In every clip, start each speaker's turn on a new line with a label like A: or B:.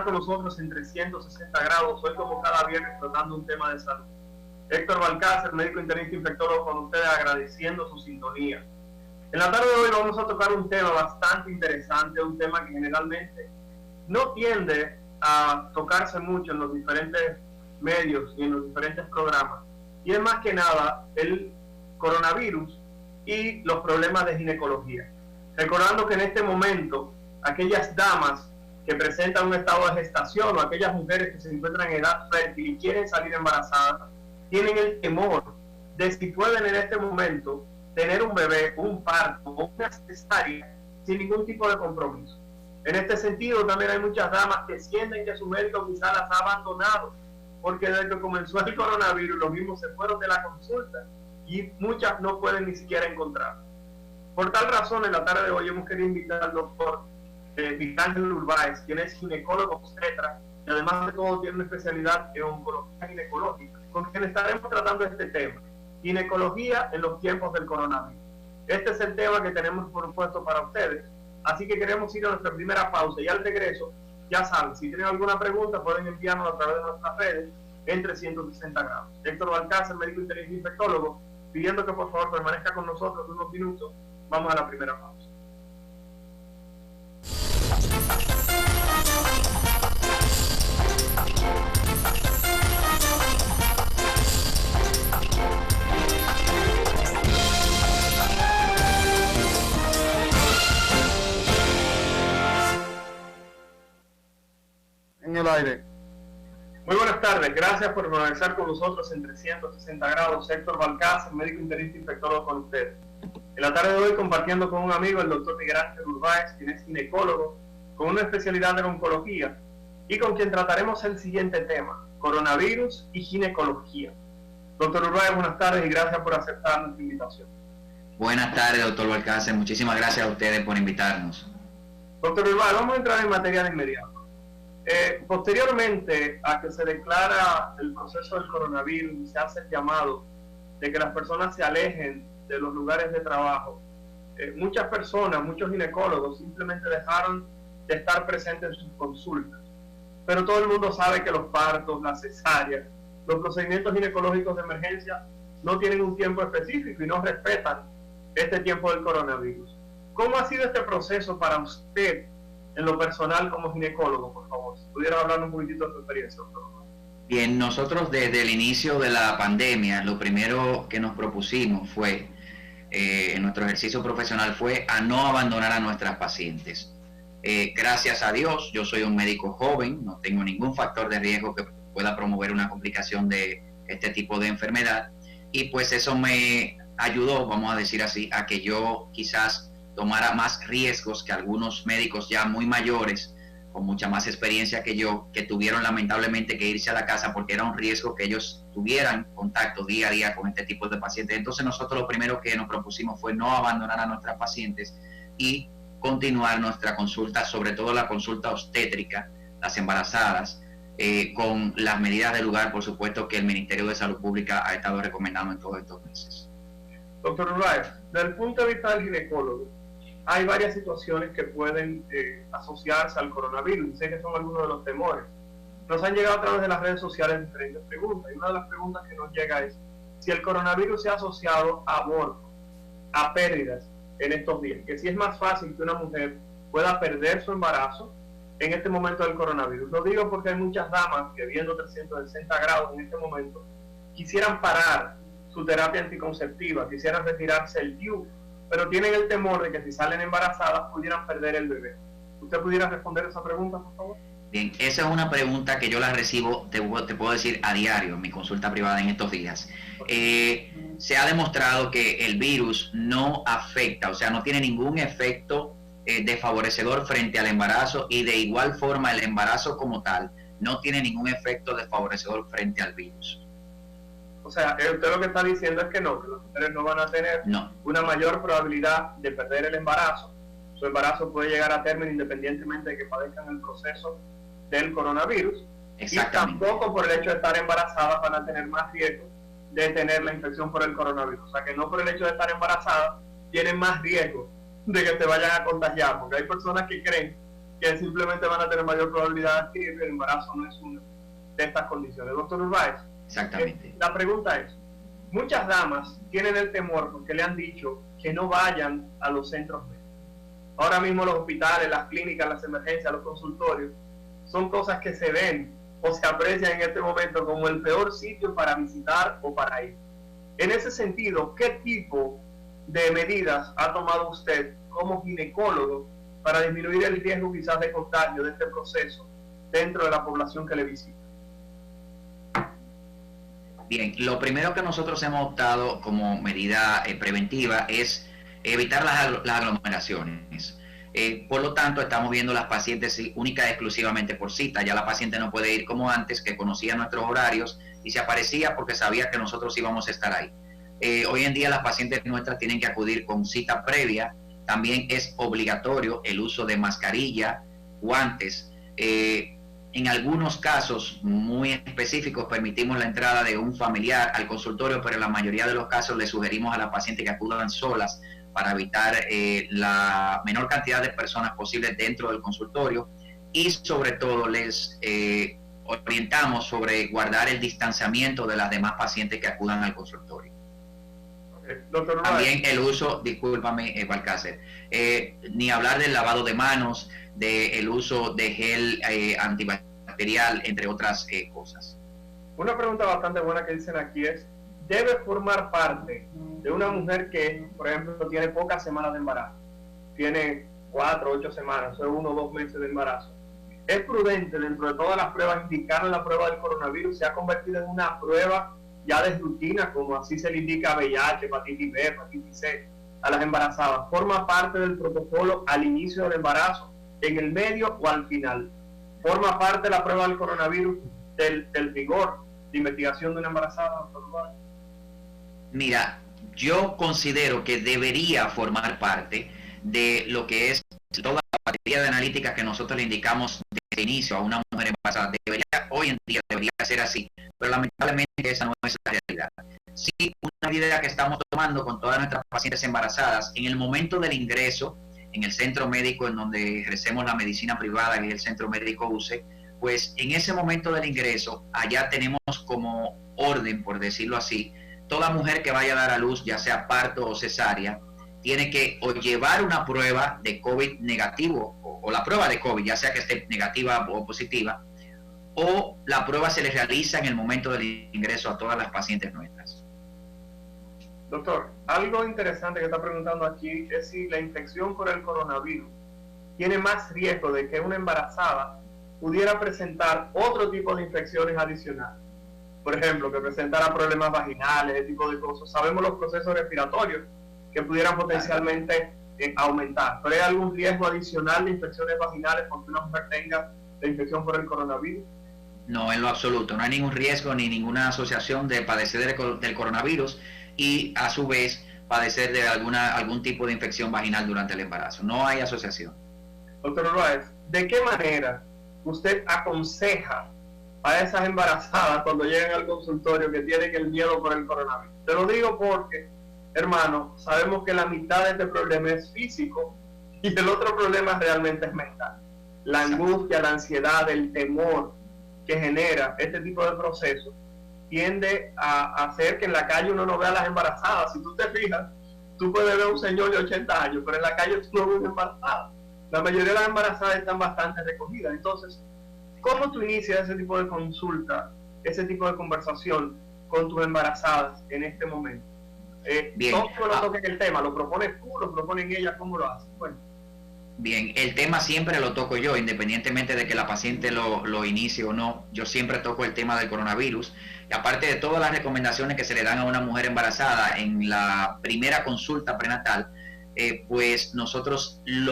A: con nosotros en 360 grados, hoy como cada viernes tratando un tema de salud. Héctor Balcácer, médico internista infectólogo con ustedes, agradeciendo su sintonía. En la tarde de hoy vamos a tocar un tema bastante interesante, un tema que generalmente no tiende a tocarse mucho en los diferentes medios y en los diferentes programas, y es más que nada el coronavirus y los problemas de ginecología. Recordando que en este momento aquellas damas que presentan un estado de gestación o aquellas mujeres que se encuentran en edad fértil y quieren salir embarazadas, tienen el temor de si pueden en este momento tener un bebé, un parto o una cesárea sin ningún tipo de compromiso. En este sentido, también hay muchas damas que sienten que su médico quizás las ha abandonado, porque desde que comenzó el coronavirus, los mismos se fueron de la consulta y muchas no pueden ni siquiera encontrar. Por tal razón, en la tarde de hoy hemos querido invitar al doctor Miguel Urbáez, quien es ginecólogo obstetra y además de todo tiene una especialidad en oncología ginecológica, con quien estaremos tratando este tema, ginecología en los tiempos del coronavirus. Este es el tema que tenemos propuesto para ustedes, así que queremos ir a nuestra primera pausa y al regreso, ya saben, si tienen alguna pregunta pueden enviarnos a través de nuestras redes en 360 grados. Héctor Balcácer, médico internista infectólogo, pidiendo que por favor permanezca con nosotros unos minutos. Vamos a la primera pausa.
B: En el aire.
A: Muy buenas tardes, gracias por permanecer con nosotros en 360 grados. Héctor Balcácer, médico internista infectólogo con ustedes. En la tarde de hoy compartiendo con un amigo, el doctor Miguel Urbáez, quien es ginecólogo con una especialidad en oncología y con quien trataremos el siguiente tema, coronavirus y ginecología. Doctor Urbáez, buenas tardes y gracias por aceptar nuestra invitación.
C: Buenas tardes, doctor Balcácer, muchísimas gracias a ustedes por invitarnos.
A: Doctor Urbáez, vamos a entrar en materia de inmediato. Posteriormente a que se declara el proceso del coronavirus y se hace el llamado de que las personas se alejen de los lugares de trabajo, muchas personas, muchos ginecólogos simplemente dejaron de estar presentes en sus consultas. Pero todo el mundo sabe que los partos, las cesáreas, los procedimientos ginecológicos de emergencia no tienen un tiempo específico y no respetan este tiempo del coronavirus. ¿Cómo ha sido este proceso para usted en lo personal como ginecólogo, por favor? Si pudiera hablar un poquitito de su experiencia, doctor.
C: Bien, nosotros desde el inicio de la pandemia, lo primero que nos propusimos fue, en nuestro ejercicio profesional, fue a no abandonar a nuestras pacientes. Gracias a Dios, yo soy un médico joven, no tengo ningún factor de riesgo que pueda promover una complicación de este tipo de enfermedad, y pues eso me ayudó, vamos a decir así, a que yo quizás tomara más riesgos que algunos médicos ya muy mayores, con mucha más experiencia que yo, que tuvieron lamentablemente que irse a la casa porque era un riesgo que ellos tuvieran contacto día a día con este tipo de pacientes. Entonces nosotros lo primero que nos propusimos fue no abandonar a nuestras pacientes y continuar nuestra consulta, sobre todo la consulta obstétrica, las embarazadas, con las medidas de lugar, por supuesto, que el Ministerio de Salud Pública ha estado recomendando en todos estos meses.
A: Doctor Urbáez, desde el punto de vista del ginecólogo, hay varias situaciones que pueden asociarse al coronavirus. Sé que son algunos de los temores. Nos han llegado a través de las redes sociales diferentes preguntas. Y una de las preguntas que nos llega es si el coronavirus se ha asociado a aborto, a pérdidas en estos días. Que si es más fácil que una mujer pueda perder su embarazo en este momento del coronavirus. Lo digo porque hay muchas damas que viendo 360 grados en este momento quisieran parar su terapia anticonceptiva, quisieran retirarse el DIU, pero tienen el temor de que si salen embarazadas pudieran perder el bebé. ¿Usted pudiera responder esa pregunta, por favor?
C: Bien, esa es una pregunta que yo la recibo, te puedo decir, a diario en mi consulta privada en estos días. Se ha demostrado que el virus no afecta, o sea, no tiene ningún efecto desfavorecedor frente al embarazo, y de igual forma el embarazo como tal no tiene ningún efecto desfavorecedor frente al virus.
A: O sea, usted lo que está diciendo es que no, que las mujeres no van a tener una mayor probabilidad de perder el embarazo. Su embarazo puede llegar a término independientemente de que padezcan el proceso del coronavirus. Y tampoco por el hecho de estar embarazadas van a tener más riesgo de tener la infección por el coronavirus. O sea, que no por el hecho de estar embarazadas tienen más riesgo de que te vayan a contagiar, porque hay personas que creen que simplemente van a tener mayor probabilidad de adquirir el embarazo no es una de estas condiciones. Doctor Urbáez,
C: Exactamente.
A: la pregunta es, muchas damas tienen el temor porque le han dicho que no vayan a los centros médicos. Ahora mismo los hospitales, las clínicas, las emergencias, los consultorios, son cosas que se ven o se aprecian en este momento como el peor sitio para visitar o para ir. En ese sentido, ¿qué tipo de medidas ha tomado usted como ginecólogo para disminuir el riesgo quizás de contagio de este proceso dentro de la población que le visita?
C: Bien, lo primero que nosotros hemos optado como medida preventiva es evitar las aglomeraciones. Por lo tanto, estamos viendo las pacientes únicas y exclusivamente por cita. Ya la paciente no puede ir como antes, que conocía nuestros horarios y se aparecía porque sabía que nosotros íbamos a estar ahí. Hoy en día las pacientes nuestras tienen que acudir con cita previa. También es obligatorio el uso de mascarilla, guantes. En algunos casos muy específicos permitimos la entrada de un familiar al consultorio, pero en la mayoría de los casos le sugerimos a las pacientes que acudan solas para evitar la menor cantidad de personas posible dentro del consultorio, y sobre todo les orientamos sobre guardar el distanciamiento de las demás pacientes que acudan al consultorio.
A: Doctor,
C: también el uso, discúlpame, Balcácer, ni hablar del lavado de manos, del uso de gel antibacterial, entre otras cosas.
A: Una pregunta bastante buena que dicen aquí es, ¿debe formar parte de una mujer que, por ejemplo, tiene pocas semanas de embarazo? Tiene 4 o 8 semanas, o 1 o 2 meses de embarazo. ¿Es prudente dentro de todas las pruebas indicar la prueba del coronavirus? ¿Se ha convertido en una prueba ya de rutina, como así se le indica VIH, hepatitis B, hepatitis C a las embarazadas? ¿Forma parte del protocolo al inicio del embarazo, en el medio o al final? ¿Forma parte de la prueba del coronavirus del rigor de investigación de una embarazada, doctor?
C: Mira, yo considero que debería formar parte de lo que es toda la batería de analítica que nosotros le indicamos desde el inicio a una mujer embarazada. Hoy en día debería ser así, pero lamentablemente esa no es la realidad. Sí, una idea que estamos tomando con todas nuestras pacientes embarazadas, en el momento del ingreso en el centro médico en donde ejercemos la medicina privada, que es el centro médico UCE, pues en ese momento del ingreso, allá tenemos como orden, por decirlo así, toda mujer que vaya a dar a luz, ya sea parto o cesárea, tiene que o llevar una prueba de COVID negativo, o la prueba de COVID, ya sea que esté negativa o positiva, o la prueba se les realiza en el momento del ingreso a todas las pacientes nuestras.
A: Doctor, algo interesante que está preguntando aquí es si la infección por el coronavirus tiene más riesgo de que una embarazada pudiera presentar otro tipo de infecciones adicionales. Por ejemplo, que presentara problemas vaginales, ese tipo de cosas. Sabemos los procesos respiratorios que pudieran potencialmente aumentar. ¿Pero hay algún riesgo adicional de infecciones vaginales cuando una mujer tenga la infección por el coronavirus?
C: No, en lo absoluto. No hay ningún riesgo ni ninguna asociación de padecer del coronavirus y a su vez padecer de algún tipo de infección vaginal durante el embarazo. No hay asociación.
A: Doctor Urbáez, ¿de qué manera usted aconseja a esas embarazadas cuando llegan al consultorio que tienen el miedo por el coronavirus? Te lo digo porque, hermano, sabemos que la mitad de este problema es físico y el otro problema realmente es mental. La angustia, la ansiedad, el temor que genera este tipo de procesos tiende a hacer que en la calle uno no vea a las embarazadas. Si tú te fijas, tú puedes ver a un señor de 80 años, pero en la calle tú no ves embarazadas. La mayoría de las embarazadas están bastante recogidas. Entonces, ¿cómo tú inicias ese tipo de consulta, ese tipo de conversación con tus embarazadas en este momento?
C: Bien.
A: ¿Cómo lo toques el tema? ¿Lo propones tú? ¿Lo proponen ellas? ¿Cómo lo haces? Bueno.
C: Bien, el tema siempre lo toco yo, independientemente de que la paciente lo inicie o no. Yo siempre toco el tema del coronavirus. Y aparte de todas las recomendaciones que se le dan a una mujer embarazada en la primera consulta prenatal, pues nosotros en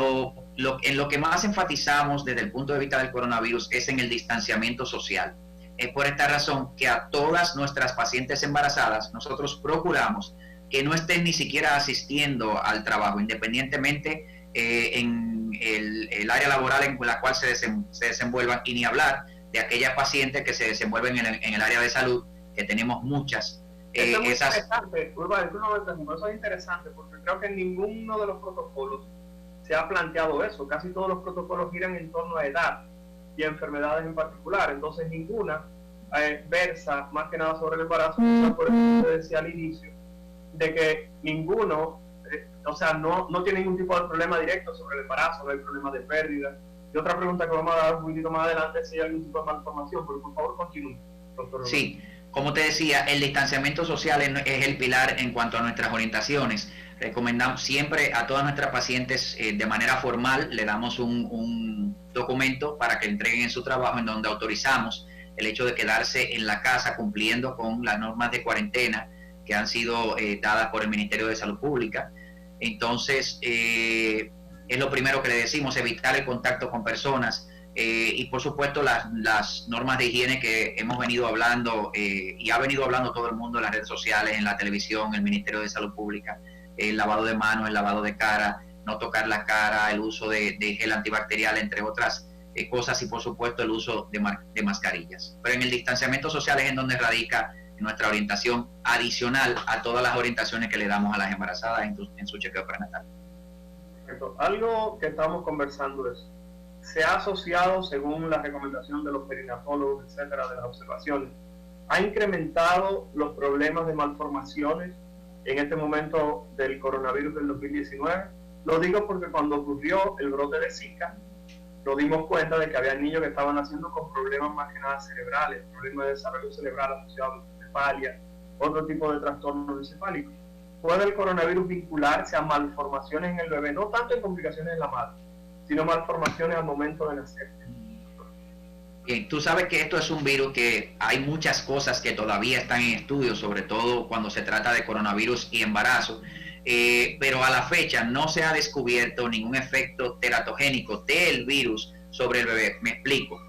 C: lo que más enfatizamos desde el punto de vista del coronavirus es en el distanciamiento social. Es por esta razón que a todas nuestras pacientes embarazadas nosotros procuramos que no estén ni siquiera asistiendo al trabajo, independientemente en el área laboral en la cual se desenvuelvan, y ni hablar de aquellas pacientes que se desenvuelven en el área de salud, que tenemos muchas.
A: Eso es interesante, Urbáez, eso es interesante porque creo que en ninguno de los protocolos se ha planteado eso. Casi todos los protocolos giran en torno a edad y a enfermedades en particular. Entonces ninguna versa más que nada sobre el embarazo, por eso te decía al inicio, de que ninguno, no tiene ningún tipo de problema directo sobre el embarazo, no hay problema de pérdida. Y otra pregunta que vamos a dar un poquito más adelante es si hay algún tipo de malformación, pero por favor continúe, doctor.
C: Sí, como te decía, el distanciamiento social es el pilar en cuanto a nuestras orientaciones. Recomendamos siempre a todas nuestras pacientes de manera formal, le damos un documento para que entreguen en su trabajo en donde autorizamos el hecho de quedarse en la casa cumpliendo con las normas de cuarentena que han sido dadas por el Ministerio de Salud Pública. Entonces, es lo primero que le decimos, evitar el contacto con personas y por supuesto las normas de higiene que hemos venido hablando y ha venido hablando todo el mundo en las redes sociales, en la televisión, el Ministerio de Salud Pública, el lavado de manos, el lavado de cara, no tocar la cara, el uso de gel antibacterial, entre otras cosas, y por supuesto el uso de mascarillas. Pero en el distanciamiento social es en donde radica nuestra orientación adicional a todas las orientaciones que le damos a las embarazadas en su chequeo prenatal.
A: Perfecto. Algo que estamos conversando es, se ha asociado, según la recomendación de los perinatólogos, etcétera, de las observaciones, ha incrementado los problemas de malformaciones en este momento del coronavirus del 2019. Lo digo porque cuando ocurrió el brote de Zika, nos dimos cuenta de que había niños que estaban naciendo con problemas más que nada cerebrales, problemas de desarrollo cerebral asociados a cefalia, otro tipo de trastorno encefálico. ¿Puede el coronavirus vincularse a malformaciones en el bebé? No tanto en complicaciones en la madre, sino malformaciones al momento de nacer.
C: Bien, tú sabes que esto es un virus que hay muchas cosas que todavía están en estudio, sobre todo cuando se trata de coronavirus y embarazo, pero a la fecha no se ha descubierto ningún efecto teratogénico del virus sobre el bebé. Me explico.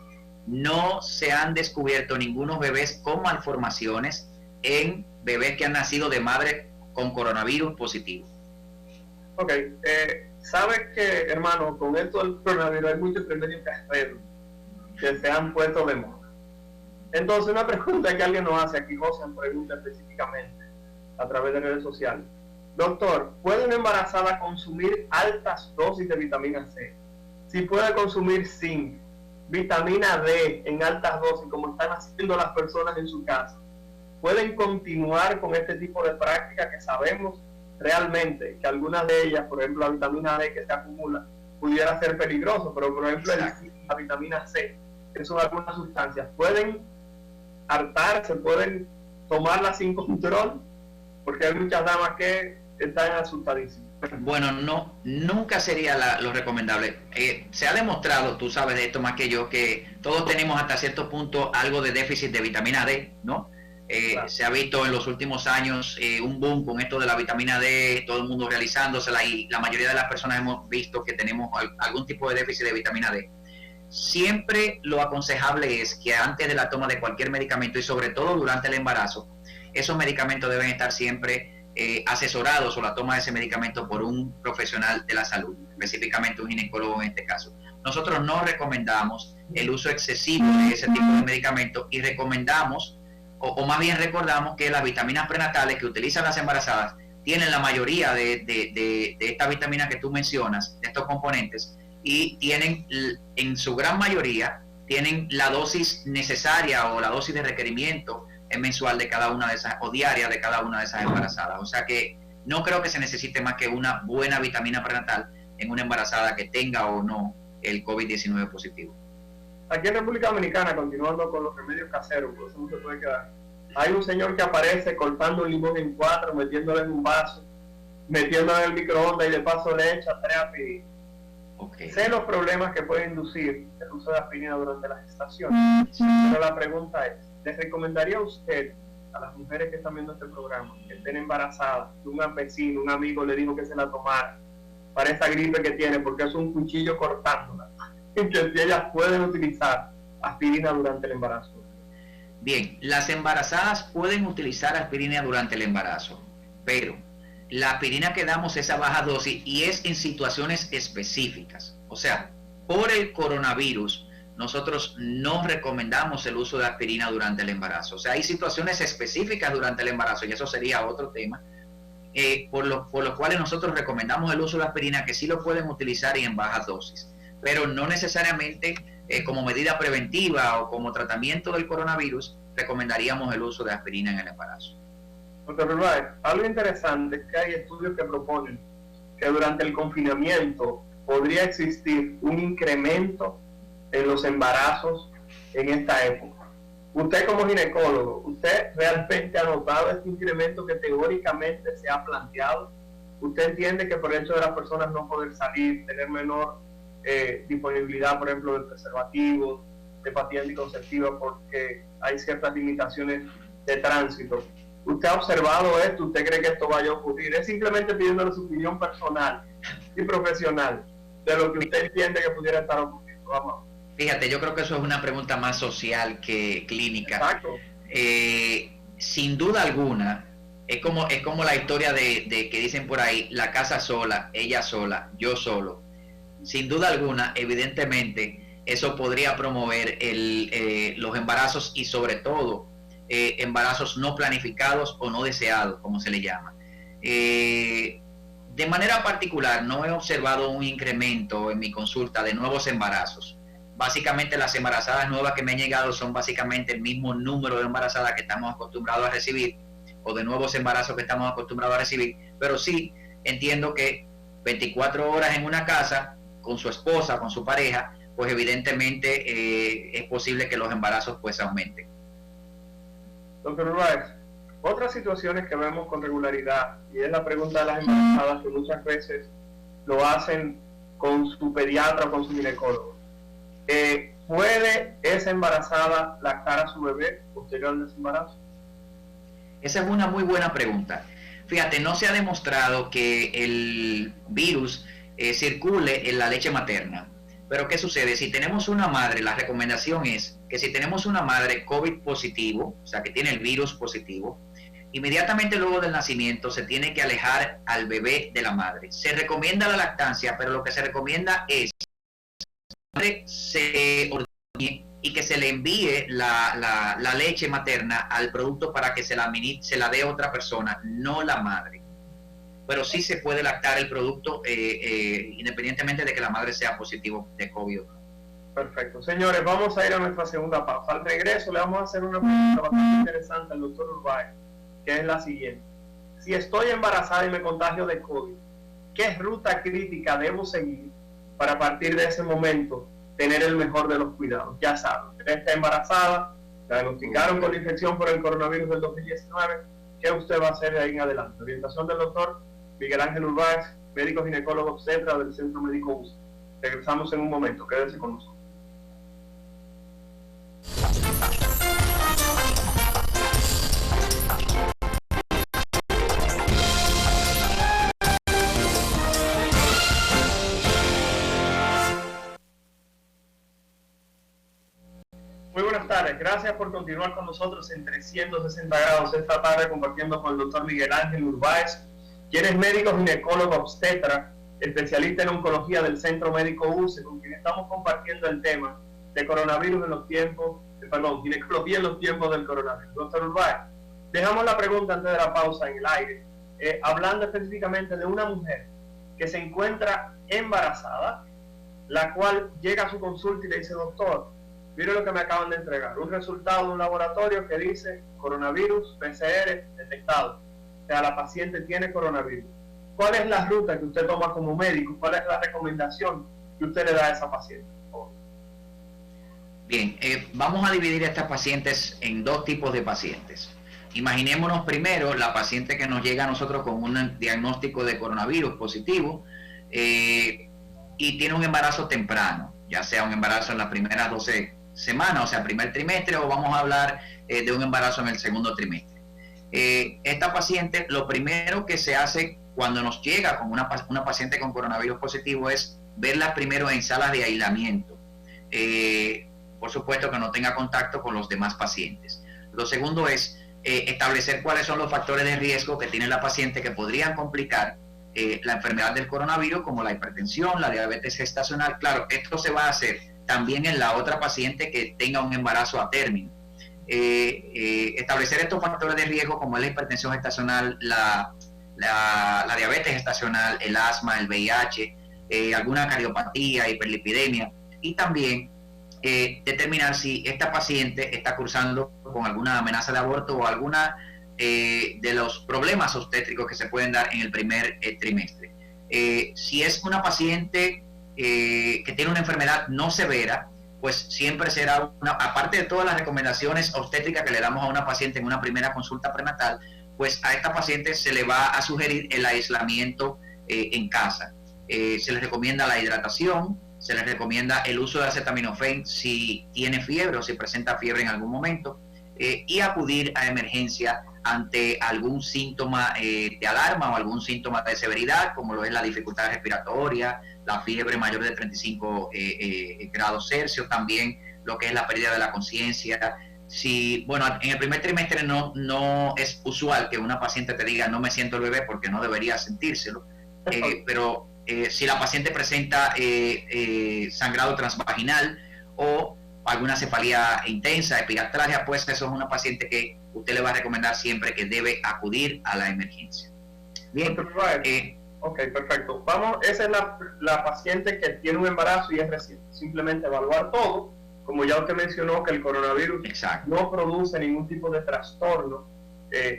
C: No se han descubierto ningunos bebés con malformaciones en bebés que han nacido de madre con coronavirus positivo.
A: Ok, sabes que, hermano, con esto del coronavirus hay muchos remedios caseros que se han puesto de moda. Entonces, una pregunta que alguien nos hace aquí, José, pregunta específicamente a través de redes sociales. Doctor, ¿puede una embarazada consumir altas dosis de vitamina C? Si puede consumir zinc, vitamina D en altas dosis, como están haciendo las personas en su casa, ¿pueden continuar con este tipo de práctica que sabemos realmente que algunas de ellas, por ejemplo la vitamina D que se acumula, pudiera ser peligroso, pero por ejemplo la vitamina C, que son algunas sustancias, pueden hartarse, pueden tomarlas sin control? Porque hay muchas damas que están asustadísimas.
C: Bueno, no, nunca sería lo recomendable. Se ha demostrado, tú sabes de esto más que yo, que todos tenemos hasta cierto punto algo de déficit de vitamina D, ¿no? Claro. Se ha visto en los últimos años un boom con esto de la vitamina D, todo el mundo realizándosela, y la mayoría de las personas hemos visto que tenemos algún tipo de déficit de vitamina D. Siempre lo aconsejable es que antes de la toma de cualquier medicamento, y sobre todo durante el embarazo, esos medicamentos deben estar siempre asesorados, o la toma de ese medicamento, por un profesional de la salud, específicamente un ginecólogo en este caso. Nosotros no recomendamos el uso excesivo de ese tipo de medicamentos, y recomendamos, o más bien recordamos, que las vitaminas prenatales que utilizan las embarazadas tienen la mayoría de estas vitaminas que tú mencionas, de estos componentes, y tienen, en su gran mayoría, tienen la dosis necesaria o la dosis de requerimiento mensual de cada una de esas, o diaria de cada una de esas embarazadas. O sea que no creo que se necesite más que una buena vitamina prenatal en una embarazada que tenga o no el COVID-19 positivo.
A: Aquí en República Dominicana, continuando con los remedios caseros, por eso no se puede quedar, hay un señor que aparece cortando un limón en 4, metiéndolo en un vaso, metiéndolo en el microondas, y de paso le echa 3 aspirinas. Okay. Sé los problemas que puede inducir el uso de aspirina durante la gestación, pero la pregunta es, ¿les recomendaría a usted, a las mujeres que están viendo este programa, que estén embarazadas, que un vecino, un amigo le dijo que se la tomara para esa gripe que tiene, porque es un cuchillo cortándola, que si ellas pueden utilizar aspirina durante el embarazo?
C: Bien, las embarazadas pueden utilizar aspirina durante el embarazo, pero la aspirina que damos es a baja dosis y es en situaciones específicas. O sea, por el coronavirus, nosotros no recomendamos el uso de aspirina durante el embarazo. O sea, hay situaciones específicas durante el embarazo, y eso sería otro tema, por los cuales nosotros recomendamos el uso de la aspirina, que sí lo pueden utilizar y en bajas dosis, pero no necesariamente como medida preventiva o como tratamiento del coronavirus recomendaríamos el uso de aspirina en el embarazo.
A: Doctor Urbáez, algo interesante es que hay estudios que proponen que durante el confinamiento podría existir un incremento en los embarazos en esta época. Usted como ginecólogo, ¿usted realmente ha notado este incremento que teóricamente se ha planteado? ¿Usted entiende que por el hecho de las personas no poder salir, tener menor disponibilidad, por ejemplo, de preservativos, de pastillas anticonceptivas, porque hay ciertas limitaciones de tránsito? ¿Usted ha observado esto? ¿Usted cree que esto vaya a ocurrir? Es simplemente pidiéndole su opinión personal y profesional de lo que usted entiende que pudiera estar ocurriendo. Vamos.
C: Fíjate, yo creo que eso es una pregunta más social que clínica.
A: Exacto.
C: Sin duda alguna, es como la historia de que dicen por ahí, la casa sola, ella sola, yo solo. Sin duda alguna, evidentemente, eso podría promover los embarazos y sobre todo embarazos no planificados o no deseados, como se le llama. De manera particular, no he observado un incremento en mi consulta de nuevos embarazos. Básicamente las embarazadas nuevas que me han llegado son básicamente el mismo número de embarazadas que estamos acostumbrados a recibir o de nuevos embarazos que estamos acostumbrados a recibir, pero sí entiendo que 24 horas en una casa con su esposa, con su pareja, pues evidentemente es posible que los embarazos pues aumenten.
A: Doctor Urbáez, otras situaciones que vemos con regularidad, y es la pregunta de las embarazadas que muchas veces lo hacen con su pediatra o con su ginecólogo. ¿Puede esa embarazada lactar a su bebé posterior al desembarazo?
C: Esa es una muy buena pregunta. Fíjate, no se ha demostrado que el virus circule en la leche materna. Pero ¿qué sucede? Si tenemos una madre, la recomendación es que si tenemos una madre COVID positivo, o sea, que tiene el virus positivo, inmediatamente luego del nacimiento se tiene que alejar al bebé de la madre. Se recomienda la lactancia, pero lo que se recomienda es que se ordeñe y que se le envíe la leche materna al producto para que se la dé otra persona, no la madre. Pero sí se puede lactar el producto independientemente de que la madre sea positivo de COVID.
A: Perfecto. Señores, vamos a ir a nuestra segunda pausa. Al regreso le vamos a hacer una pregunta bastante interesante al doctor Urbáez, que es la siguiente. Si estoy embarazada y me contagio de COVID, ¿qué ruta crítica debo seguir para a partir de ese momento tener el mejor de los cuidados? Ya saben, usted está embarazada, la diagnosticaron con la infección por el coronavirus del 2019, ¿qué usted va a hacer de ahí en adelante? Orientación del doctor Miguel Ángel Urbáez, médico ginecólogo obstetra del Centro Médico UCE. Regresamos en un momento, quédense con nosotros. Muy buenas tardes, gracias por continuar con nosotros en 360 grados esta tarde compartiendo con el doctor Miguel Ángel Urbáez, quien es médico ginecólogo obstetra, especialista en oncología del Centro Médico UCE, con quien estamos compartiendo el tema de coronavirus en los tiempos, ginecología en los tiempos del coronavirus. Doctor Urbáez, dejamos la pregunta antes de la pausa en el aire, hablando específicamente de una mujer que se encuentra embarazada, la cual llega a su consulta y le dice, doctor, mire lo que me acaban de entregar, un resultado de un laboratorio que dice coronavirus PCR detectado, o sea, la paciente tiene coronavirus. ¿Cuál es la ruta que usted toma como médico? ¿Cuál es la recomendación que usted le da a esa paciente?
C: Bien, vamos a dividir a estas pacientes en dos tipos de pacientes. Imaginémonos primero la paciente que nos llega a nosotros con un diagnóstico de coronavirus positivo y tiene un embarazo temprano, ya sea un embarazo en las primeras 12 semanas, o sea, primer trimestre, o vamos a hablar de un embarazo en el segundo trimestre. Esta paciente, lo primero que se hace cuando nos llega con una paciente con coronavirus positivo es verla primero en salas de aislamiento. Por supuesto que no tenga contacto con los demás pacientes. Lo segundo es establecer cuáles son los factores de riesgo que tiene la paciente que podrían complicar la enfermedad del coronavirus, como la hipertensión, la diabetes gestacional. Claro, esto se va a hacer también en la otra paciente que tenga un embarazo a término. Establecer estos factores de riesgo como es la hipertensión gestacional, la la diabetes gestacional, el asma, el VIH, alguna cardiopatía, hiperlipidemia, y también determinar si esta paciente está cursando con alguna amenaza de aborto o alguna de los problemas obstétricos que se pueden dar en el primer trimestre. Si es una paciente que tiene una enfermedad no severa, pues siempre será aparte de todas las recomendaciones obstétricas que le damos a una paciente en una primera consulta prenatal, pues a esta paciente se le va a sugerir el aislamiento en casa. Se les recomienda la hidratación, se les recomienda el uso de acetaminofén si tiene fiebre o si presenta fiebre en algún momento, y acudir a emergencia ante algún síntoma de alarma o algún síntoma de severidad, como lo es la dificultad respiratoria, la fiebre mayor de 35 grados Celsius, también lo que es la pérdida de la conciencia. Si, bueno, en el primer trimestre no es usual que una paciente te diga no me siento el bebé, porque no debería sentírselo, pero si la paciente presenta sangrado transvaginal o alguna cefalía intensa, epigastralgia, pues eso es una paciente que usted le va a recomendar siempre que debe acudir a la emergencia.
A: Bien. Ok, perfecto. Vamos, esa es la paciente que tiene un embarazo y es reciente. Simplemente evaluar todo. Como ya usted mencionó que el coronavirus no produce ningún tipo de trastorno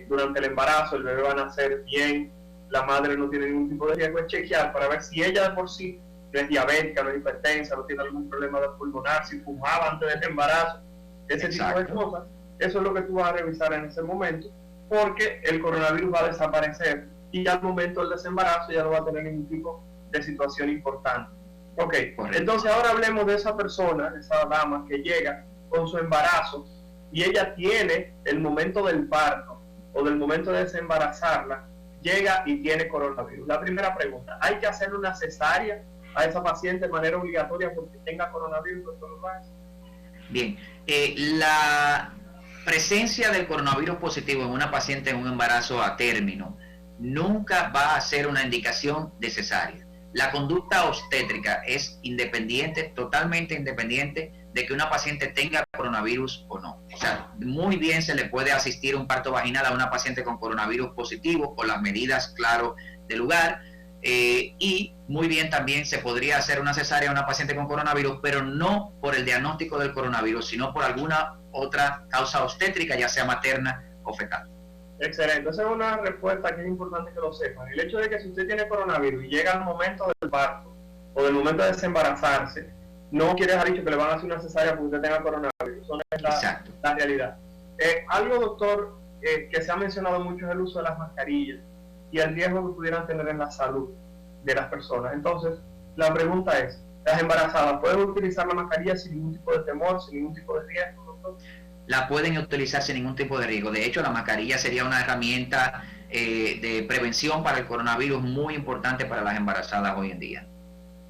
A: durante el embarazo, el bebé va a nacer bien, la madre no tiene ningún tipo de riesgo, es chequear para ver si ella de por sí no es diabética, no es hipertensa, no tiene algún problema de pulmonar, si fumaba antes del embarazo, ese tipo de cosas. Eso es lo que tú vas a revisar en ese momento, porque el coronavirus va a desaparecer y al momento del desembarazo ya no va a tener ningún tipo de situación importante. Ok, entonces ahora hablemos de esa persona, de esa dama que llega con su embarazo y ella tiene el momento del parto o del momento de desembarazarla, llega y tiene coronavirus. La primera pregunta, ¿hay que hacerle una cesárea a esa paciente de manera obligatoria porque tenga coronavirus, doctor Urbáez?
C: Bien, la presencia del coronavirus positivo en una paciente en un embarazo a término nunca va a ser una indicación de cesárea. La conducta obstétrica es independiente, totalmente independiente de que una paciente tenga coronavirus o no. O sea, muy bien se le puede asistir un parto vaginal a una paciente con coronavirus positivo con las medidas, claro, del lugar, y muy bien también se podría hacer una cesárea a una paciente con coronavirus, pero no por el diagnóstico del coronavirus, sino por alguna otra causa obstétrica, ya sea materna o fetal.
A: Excelente, esa es una respuesta que es importante que lo sepan. El hecho de que si usted tiene coronavirus y llega al momento del parto o del momento de desembarazarse, no quiere dejar dicho que le van a hacer una cesárea porque usted tenga coronavirus. Eso no es la realidad. Algo, doctor, que se ha mencionado mucho es el uso de las mascarillas y el riesgo que pudieran tener en la salud de las personas. Entonces, la pregunta es, ¿las embarazadas pueden utilizar la mascarilla sin ningún tipo de temor, sin ningún tipo de riesgo, doctor?
C: La pueden utilizar sin ningún tipo de riesgo. De hecho, la mascarilla sería una herramienta de prevención para el coronavirus muy importante para las embarazadas hoy en día.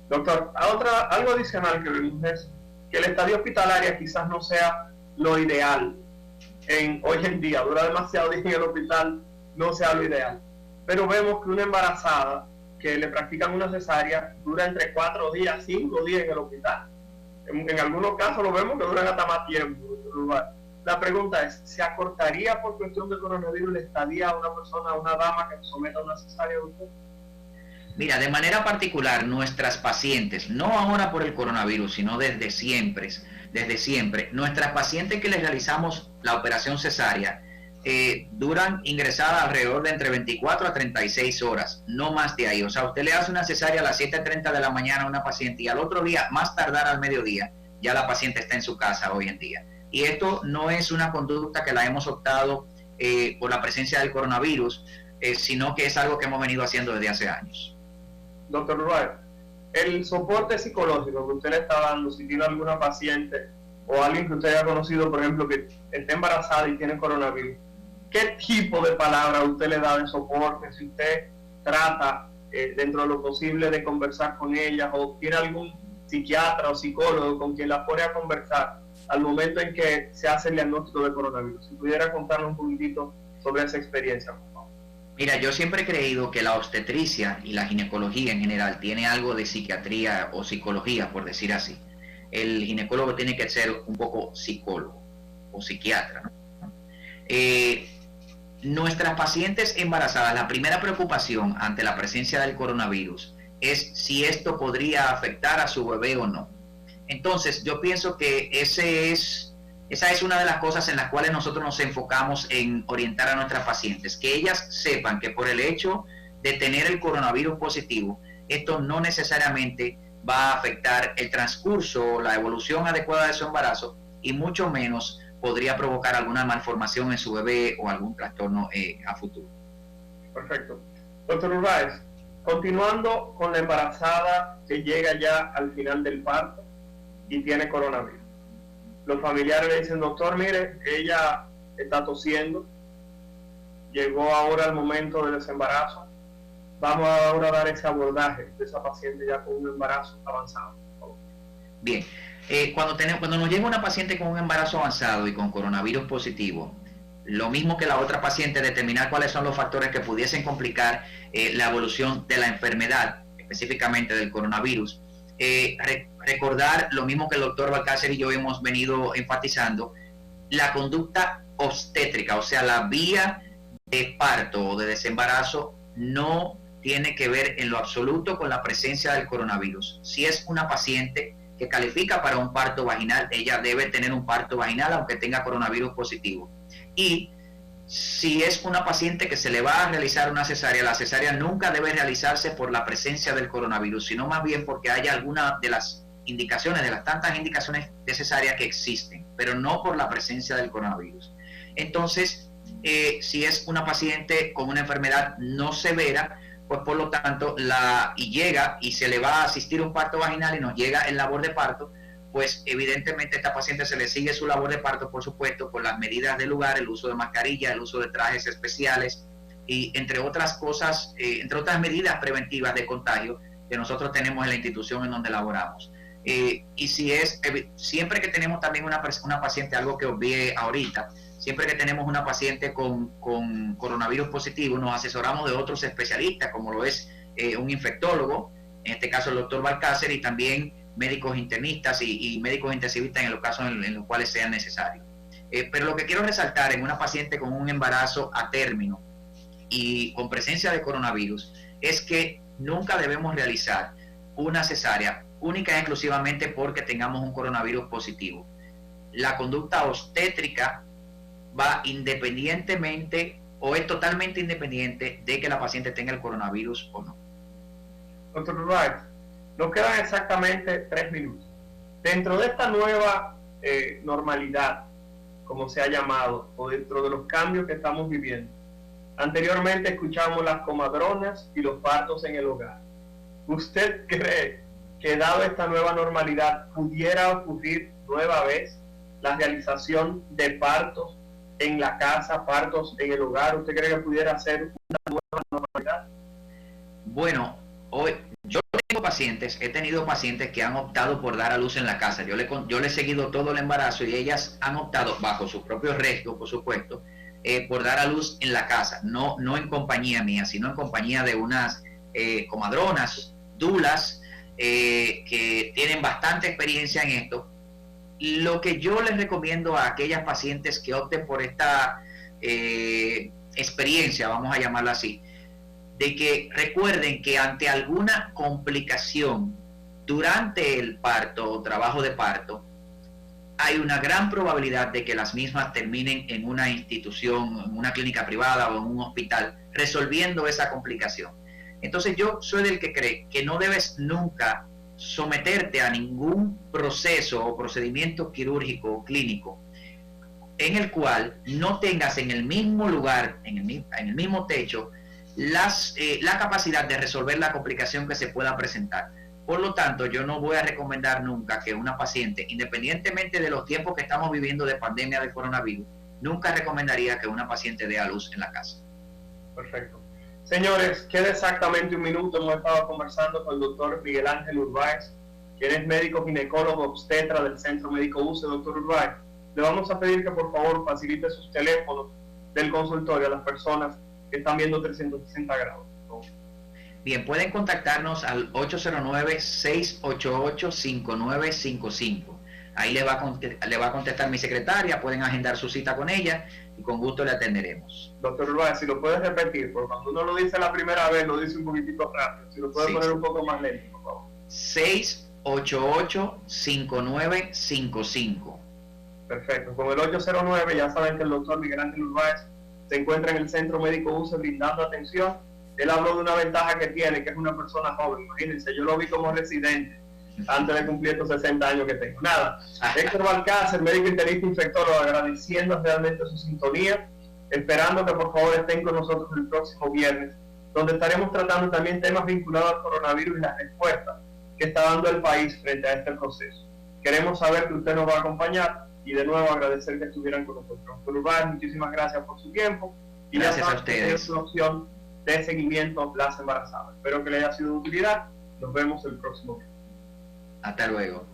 A: Doctor, algo adicional que vemos es que el estadio hospitalario quizás no sea lo ideal hoy en día, dura demasiado días en el hospital, no sea lo ideal. Pero vemos que una embarazada que le practican una cesárea dura entre 4 días, 5 días en el hospital. En algunos casos lo vemos que duran hasta más tiempo. La pregunta es, ¿se acortaría por cuestión de coronavirus la estadía a una persona, a una dama que se someta a una cesárea, doctor?
C: Mira, de manera particular, nuestras pacientes, no ahora por el coronavirus, sino desde siempre, nuestras pacientes que les realizamos la operación cesárea duran ingresadas alrededor de entre 24 a 36 horas, no más de ahí. O sea, usted le hace una cesárea a las 7:30 de la mañana a una paciente y al otro día, más tardar al mediodía, ya la paciente está en su casa hoy en día. Y esto no es una conducta que la hemos optado por la presencia del coronavirus, sino que es algo que hemos venido haciendo desde hace años.
A: Doctor Urbáez, el soporte psicológico que usted le está dando, si tiene alguna paciente o alguien que usted haya conocido, por ejemplo, que está embarazada y tiene coronavirus, ¿qué tipo de palabra usted le da de soporte? Si usted trata dentro de lo posible de conversar con ellas o tiene algún psiquiatra o psicólogo con quien la pone a conversar al momento en que se hace el diagnóstico de coronavirus. Si pudiera contarnos un poquitito sobre esa experiencia, por favor.
C: Mira, yo siempre he creído que la obstetricia y la ginecología en general tiene algo de psiquiatría o psicología, por decir así. El ginecólogo tiene que ser un poco psicólogo o psiquiatra, ¿no? Nuestras pacientes embarazadas, la primera preocupación ante la presencia del coronavirus es si esto podría afectar a su bebé o no. Entonces, yo pienso que esa es una de las cosas en las cuales nosotros nos enfocamos en orientar a nuestras pacientes, que ellas sepan que por el hecho de tener el coronavirus positivo, esto no necesariamente va a afectar el transcurso, la evolución adecuada de su embarazo, y mucho menos podría provocar alguna malformación en su bebé o algún trastorno a futuro.
A: Perfecto. Doctor Urbáez, continuando con la embarazada que llega ya al final del parto y tiene coronavirus. Los familiares le dicen, doctor, mire, ella está tosiendo, llegó ahora el momento del desembarazo, vamos ahora a dar ese abordaje de esa paciente ya con un embarazo avanzado.
C: Bien, cuando nos llega una paciente con un embarazo avanzado y con coronavirus positivo, lo mismo que la otra paciente, determinar cuáles son los factores que pudiesen complicar la evolución de la enfermedad, específicamente del coronavirus. Recordar lo mismo que el doctor Balcácer y yo hemos venido enfatizando, la conducta obstétrica, o sea, la vía de parto o de desembarazo no tiene que ver en lo absoluto con la presencia del coronavirus. Si es una paciente que califica para un parto vaginal, ella debe tener un parto vaginal aunque tenga coronavirus positivo. Y si es una paciente que se le va a realizar una cesárea, la cesárea nunca debe realizarse por la presencia del coronavirus, sino más bien porque haya alguna de las indicaciones, de las tantas indicaciones de cesárea que existen, pero no por la presencia del coronavirus. Entonces, si es una paciente con una enfermedad no severa, pues por lo tanto, llega y se le va a asistir un parto vaginal y nos llega el labor de parto, pues evidentemente a esta paciente se le sigue su labor de parto, por supuesto, con las medidas del lugar, el uso de mascarilla, el uso de trajes especiales y entre otras cosas, entre otras medidas preventivas de contagio que nosotros tenemos en la institución en donde laboramos. Y siempre que tenemos también una paciente, algo que obvié ahorita, siempre que tenemos una paciente con coronavirus positivo, nos asesoramos de otros especialistas, como lo es un infectólogo, en este caso el doctor Balcácer, y también médicos internistas y médicos intensivistas en los casos en los cuales sean necesarios. Pero lo que quiero resaltar en una paciente con un embarazo a término y con presencia de coronavirus es que nunca debemos realizar una cesárea única y exclusivamente porque tengamos un coronavirus positivo. La conducta obstétrica va independientemente o es totalmente independiente de que la paciente tenga el coronavirus o no.
A: Doctor Wright, nos quedan exactamente 3 minutos. Dentro de esta nueva normalidad, como se ha llamado, o dentro de los cambios que estamos viviendo, anteriormente escuchamos las comadronas y los partos en el hogar. ¿Usted cree que dado esta nueva normalidad pudiera ocurrir nueva vez la realización de partos en la casa, partos en el hogar? ¿Usted cree que pudiera ser una nueva normalidad?
C: Bueno, hoy yo tengo pacientes, he tenido pacientes que han optado por dar a luz en la casa. Yo le he seguido todo el embarazo y ellas han optado, bajo sus propios riesgos, por supuesto, por dar a luz en la casa, no en compañía mía, sino en compañía de unas comadronas, dulas, que tienen bastante experiencia en esto. Lo que yo les recomiendo a aquellas pacientes que opten por esta experiencia, vamos a llamarla así, de que recuerden que ante alguna complicación durante el parto o trabajo de parto, hay una gran probabilidad de que las mismas terminen en una institución, en una clínica privada o en un hospital, resolviendo esa complicación. Entonces yo soy del que cree que no debes nunca someterte a ningún proceso o procedimiento quirúrgico o clínico en el cual no tengas en el mismo lugar, en el mismo techo, la capacidad de resolver la complicación que se pueda presentar. Por lo tanto, yo no voy a recomendar nunca que una paciente, independientemente de los tiempos que estamos viviendo de pandemia de coronavirus, nunca recomendaría que una paciente dé a luz en la casa.
A: Perfecto. Señores, queda exactamente 1 minuto. Hemos estado conversando con el doctor Miguel Ángel Urbáez, quien es médico ginecólogo obstetra del Centro Médico UCE. Doctor Urbáez, le vamos a pedir que por favor facilite sus teléfonos del consultorio a las personas que están viendo 360 grados.
C: Bien, pueden contactarnos al 809-688-5955. Ahí le va a contestar mi secretaria, pueden agendar su cita con ella y con gusto le atenderemos.
A: Doctor Urbáez, si lo puedes repetir, porque cuando uno lo dice la primera vez, lo dice un poquitito rápido. Si lo puedes poner un poco más lento, por favor.
C: 688-5955.
A: Perfecto. Con el 809 ya saben que el doctor Miguel Ángel Urbáez se encuentra en el Centro Médico UCE brindando atención. Él habló de una ventaja que tiene, que es una persona joven. Imagínense, yo lo vi como residente antes de cumplir estos 60 años que tengo. Nada, Héctor Balcácer, médico internista infectólogo, agradeciendo realmente su sintonía, esperando que por favor estén con nosotros el próximo viernes, donde estaremos tratando también temas vinculados al coronavirus y las respuestas que está dando el país frente a este proceso. Queremos saber que usted nos va a acompañar y de nuevo agradecer que estuvieran con nosotros. Doctor Urbáez, muchísimas gracias por su tiempo y
C: gracias
A: ya
C: a ustedes.
A: una opción de seguimiento las embarazadas. Espero que le haya sido de utilidad. Nos vemos el próximo día.
C: Hasta luego.